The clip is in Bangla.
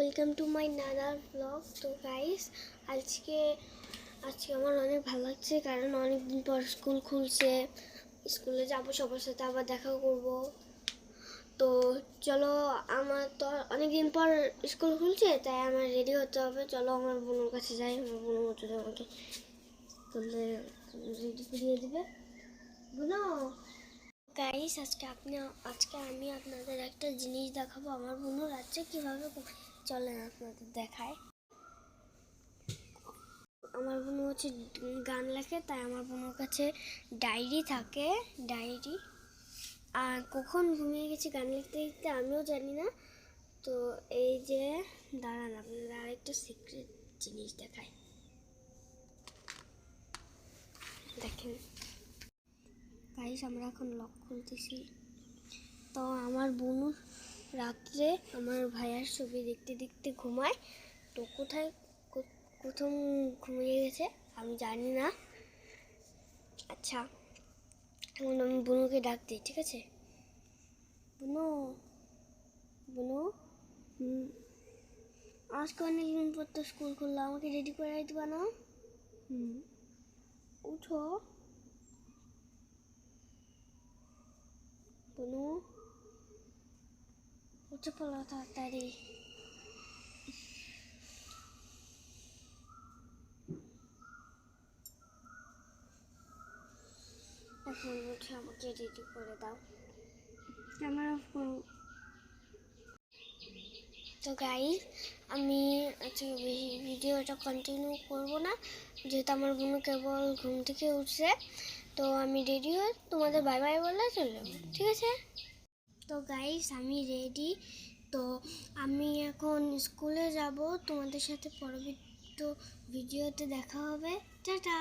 Welcome to my another blog. তো গাইস, আজকে আজকে আমার অনেক ভালো লাগছে, কারণ অনেক দিন পর স্কুল খুলছে। স্কুলে যাবো, সবার সাথে আবার দেখা করব। তো চলো, আমার তো অনেক দিন পর স্কুল খুলছে, তাই আমার রেডি হতে হবে। চলো আমার বোনের কাছে যাই, আমার বোন হচ্ছে আমাকে স্কুলে রেডি করিয়ে দেবে। বোনো গাইস, আজকে আমি আপনাদের একটা জিনিস দেখাবো। আমার বোনু রাজ্যে কিভাবে চলেন আপনাদের দেখায়। আমার বোনু হচ্ছে গান লেখে, তাই আমার বোনের কাছে ডায়েরি থাকে, ডায়েরি। আর কখন ঘুমিয়ে গেছে গান লিখতে লিখতে আমিও জানি না। তো এই যে দাঁড়ান, আপনাদের আরেকটা সিক্রেট জিনিস দেখায়, দেখেন গাইস। আমরা এখন লক খুলতেছি। তো আমার বোনু রাত্রে আমার ভাইয়ার ছবি দেখতে দেখতে ঘুমায়। তো কোথায় প্রথম ঘুমিয়ে গেছে আমি জানি না। আচ্ছা, এখন আমি বুনুকে ডাক দিই, ঠিক আছে? বুনু, বুনু, আজকে অনেকদিন পর তো স্কুল খুললো, আমাকে রেডি করে দিবা না? উঠো বুনু, উঠে পড়ো তাড়াতাড়ি। এখন উঠে আমাকে রেডি করে দাও। ক্যামেরা অফ করো। তো গাইস, আমি আজকে ভিডিওটা কন্টিনিউ করব না, যেহেতু আমার বোন কেবল ঘুম থেকে উঠছে। তো আমি রেডি হয়ে তোমাদের বাই বাই বলে চলে যাবো, ঠিক আছে? তো গাইস, আমি রেডি। তো আমি এখন স্কুলে যাব। তোমাদের সাথে পরবর্তী ভিডিওতে দেখা হবে। টাটা।